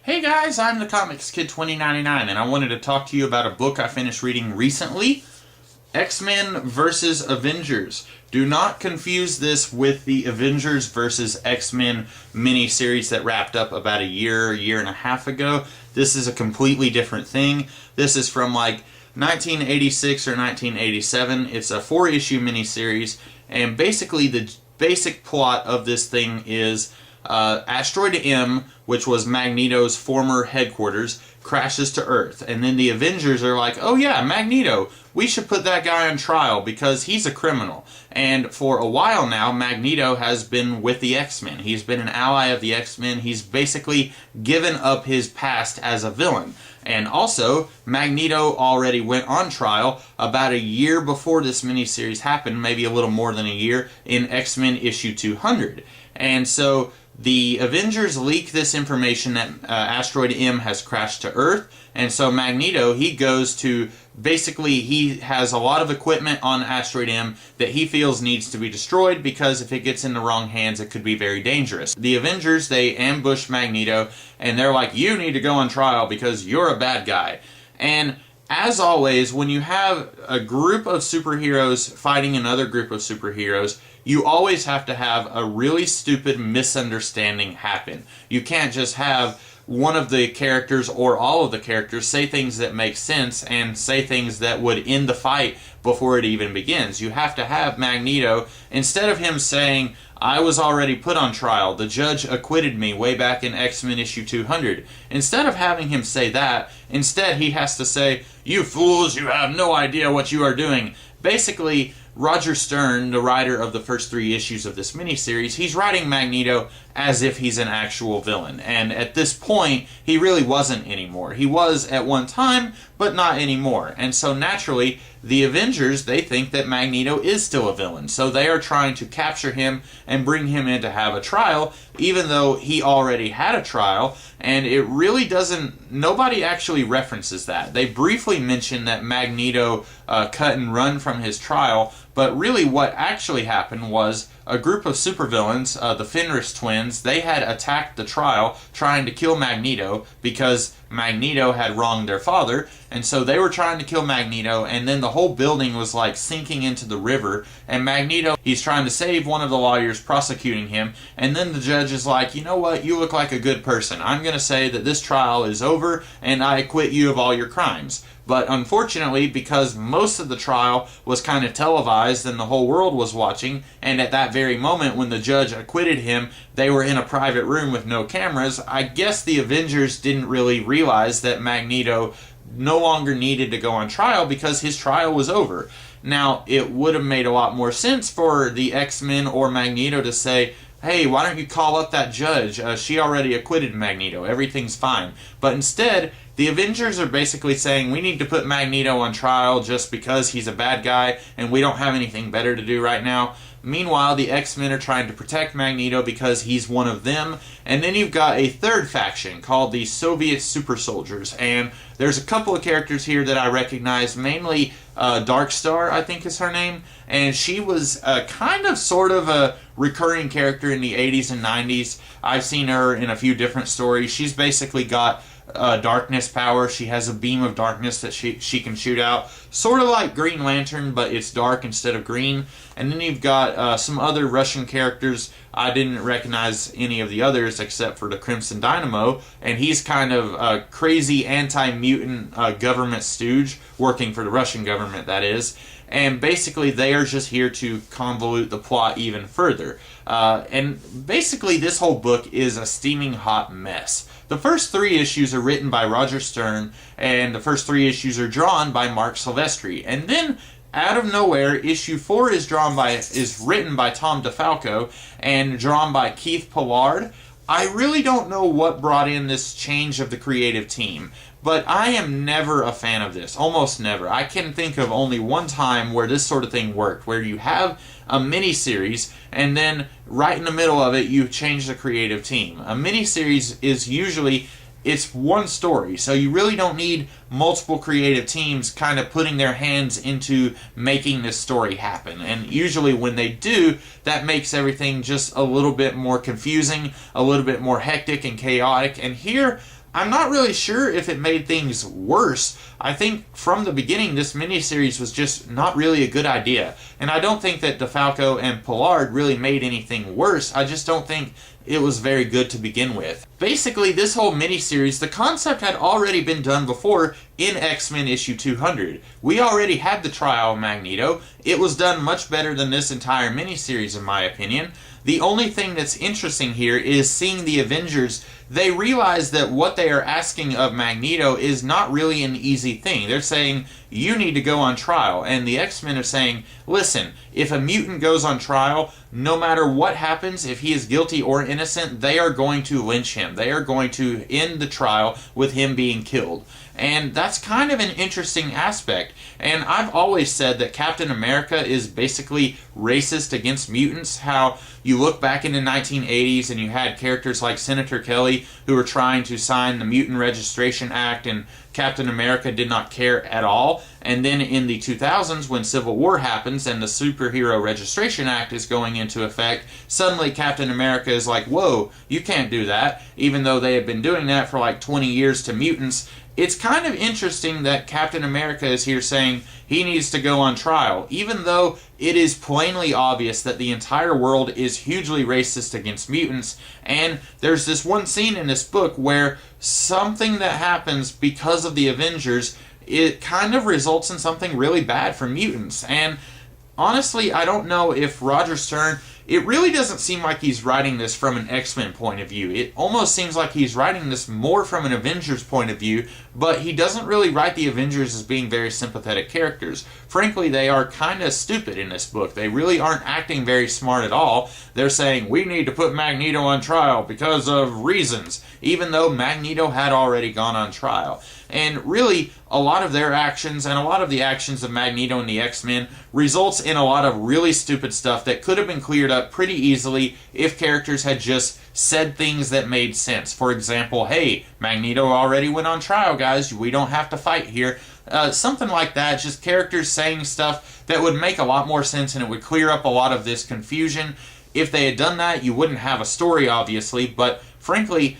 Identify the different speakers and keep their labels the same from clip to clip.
Speaker 1: Hey guys, I'm the Comics Kid 2099, and I wanted to talk to you about a book I finished reading recently, X-Men vs. Avengers. Do not confuse this with the Avengers vs. X-Men miniseries that wrapped up about a year and a half ago. This is a completely different thing. This is from like 1986 or 1987. It's a 4-issue miniseries, and basically the basic plot of this thing is Asteroid M, which was Magneto's former headquarters, crashes to Earth. And then the Avengers are like, oh yeah, Magneto, we should put that guy on trial because he's a criminal. And for a while now, Magneto has been with the X-Men. He's been an ally of the X-Men. He's basically given up his past as a villain. And also, Magneto already went on trial about a year before this miniseries happened, maybe a little more than a year, in X-Men issue 200. And so the Avengers leak this information that Asteroid M has crashed to Earth, and so Magneto, he goes to, basically he has a lot of equipment on Asteroid M that he feels needs to be destroyed because if it gets in the wrong hands it could be very dangerous. The Avengers, they ambush Magneto and they're like, you need to go on trial because you're a bad guy. And as always, when you have a group of superheroes fighting another group of superheroes, you always have to have a really stupid misunderstanding happen. You can't just have one of the characters or all of the characters say things that make sense and say things that would end the fight before it even begins. You have to have Magneto, instead of him saying, I was already put on trial, the judge acquitted me way back in X-Men issue 200. Instead of having him say that, instead he has to say, you fools, you have no idea what you are doing. Basically, Roger Stern, the writer of the first 3 issues of this miniseries, he's writing Magneto as if he's an actual villain. And at this point, he really wasn't anymore. He was at one time, but not anymore. And so naturally, the Avengers, they think that Magneto is still a villain. So they are trying to capture him and bring him in to have a trial, even though he already had a trial. And it really doesn't, nobody actually references that. They briefly mention that Magneto cut and run from his trial, but really what actually happened was a group of supervillains, the Fenris twins, they had attacked the trial trying to kill Magneto because Magneto had wronged their father, and so they were trying to kill Magneto, and then the whole building was like sinking into the river, and Magneto, he's trying to save one of the lawyers prosecuting him, and then the judge is like, you know what, you look like a good person. I'm going to say that this trial is over, and I acquit you of all your crimes. But unfortunately, because most of the trial was kind of televised and the whole world was watching, and at that very moment when the judge acquitted him, they were in a private room with no cameras, I guess the Avengers didn't really realize that Magneto no longer needed to go on trial because his trial was over. Now, it would have made a lot more sense for the X-Men or Magneto to say, hey, why don't you call up that judge? She already acquitted Magneto. Everything's fine. But instead, the Avengers are basically saying we need to put Magneto on trial just because he's a bad guy and we don't have anything better to do right now. Meanwhile, the X-Men are trying to protect Magneto because he's one of them. And then you've got a third faction called the Soviet Super Soldiers. And there's a couple of characters here that I recognize, mainly Darkstar, I think is her name. And she was kind of sort of a recurring character in the 80s and 90s. I've seen her in a few different stories. She's basically got darkness power. She has a beam of darkness that she can shoot out. Sort of like Green Lantern, but it's dark instead of green. And then you've got some other Russian characters. I didn't recognize any of the others except for the Crimson Dynamo. And he's kind of a crazy anti-mutant government stooge, working for the Russian government, that is. And basically they are just here to convolute the plot even further. And basically this whole book is a steaming hot mess. The first 3 issues are written by Roger Stern, and the first 3 issues are drawn by Mark Silvestri. And then, out of nowhere, issue 4 is written by Tom DeFalco and drawn by Keith Pollard. I really don't know what brought in this change of the creative team, but I am never a fan of this. Almost never. I can think of only one time where this sort of thing worked, where you have a mini-series and then right in the middle of it you change the creative team. A mini-series is usually, it's one story, so you really don't need multiple creative teams kind of putting their hands into making this story happen. And usually when they do, that makes everything just a little bit more confusing, a little bit more hectic and chaotic. And here, I'm not really sure if it made things worse. I think from the beginning this miniseries was just not really a good idea. And I don't think that DeFalco and Pollard really made anything worse. I just don't think it was very good to begin with. Basically, this whole miniseries, the concept had already been done before in X-Men issue 200. We already had the trial of Magneto. It was done much better than this entire miniseries, in my opinion. The only thing that's interesting here is seeing the Avengers. They realize that what they are asking of Magneto is not really an easy thing. They're saying, you need to go on trial. And the X-Men are saying, listen, if a mutant goes on trial, no matter what happens, if he is guilty or innocent, they are going to lynch him. They are going to end the trial with him being killed. And that's kind of an interesting aspect. And I've always said that Captain America is basically racist against mutants. How you look back in the 1980s and you had characters like Senator Kelly who were trying to sign the Mutant Registration Act, and Captain America did not care at all. And then in the 2000s, when Civil War happens and the Superhero Registration Act is going into effect, suddenly Captain America is like, whoa, you can't do that, even though they had been doing that for like 20 years to mutants. It's kind of interesting that Captain America is here saying he needs to go on trial, even though it is plainly obvious that the entire world is hugely racist against mutants. And there's this one scene in this book where something that happens because of the Avengers, it kind of results in something really bad for mutants. And honestly, I don't know if Roger Stern, it really doesn't seem like he's writing this from an X-Men point of view. It almost seems like he's writing this more from an Avengers point of view, but he doesn't really write the Avengers as being very sympathetic characters. Frankly, they are kind of stupid in this book. They really aren't acting very smart at all. They're saying, we need to put Magneto on trial because of reasons, even though Magneto had already gone on trial. And really, a lot of their actions and a lot of the actions of Magneto and the X-Men results in a lot of really stupid stuff that could have been cleared up pretty easily if characters had just said things that made sense. For example, hey, Magneto already went on trial, guys. We don't have to fight here. Something like that. Just characters saying stuff that would make a lot more sense, and it would clear up a lot of this confusion. If they had done that, you wouldn't have a story, obviously, but frankly,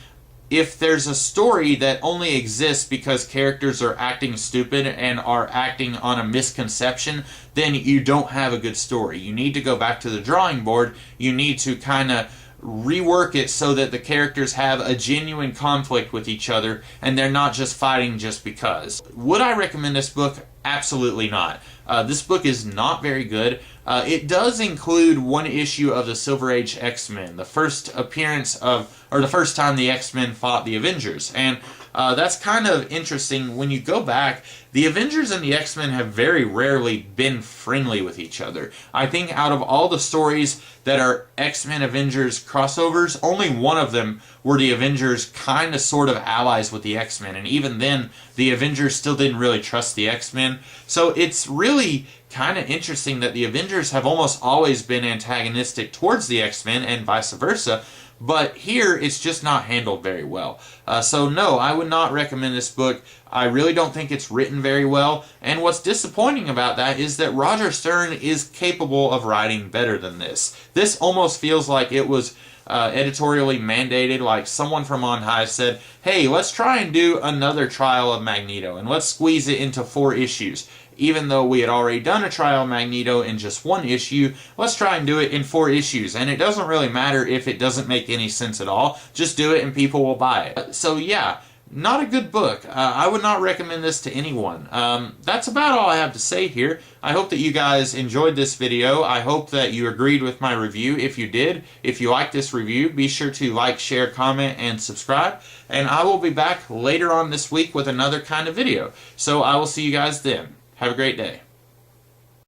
Speaker 1: if there's a story that only exists because characters are acting stupid and are acting on a misconception, then you don't have a good story. You need to go back to the drawing board. You need to kind of rework it so that the characters have a genuine conflict with each other and they're not just fighting just because. Would I recommend this book? Absolutely not. This book is not very good. It does include one issue of the Silver Age X-Men, the first appearance of, or the first time the X-Men fought the Avengers. And that's kind of interesting. When you go back, the Avengers and the X-Men have very rarely been friendly with each other. I think out of all the stories that are X-Men Avengers crossovers, only one of them were the Avengers kind of sort of allies with the X-Men. And even then, the Avengers still didn't really trust the X-Men. So it's really kind of interesting that the Avengers have almost always been antagonistic towards the X-Men and vice versa. But here, it's just not handled very well. So no, I would not recommend this book. I really don't think it's written very well. And what's disappointing about that is that Roger Stern is capable of writing better than this. This almost feels like it was editorially mandated, like someone from on high said, hey, let's try and do another trial of Magneto, and let's squeeze it into 4 issues. Even though we had already done a trial of Magneto in just 1 issue, let's try and do it in 4 issues. And it doesn't really matter if it doesn't make any sense at all. Just do it and people will buy it. So yeah, not a good book. I would not recommend this to anyone. That's about all I have to say here. I hope that you guys enjoyed this video. I hope that you agreed with my review. If you did, if you liked this review, be sure to like, share, comment, and subscribe. And I will be back later on this week with another kind of video. So I will see you guys then. Have a great day.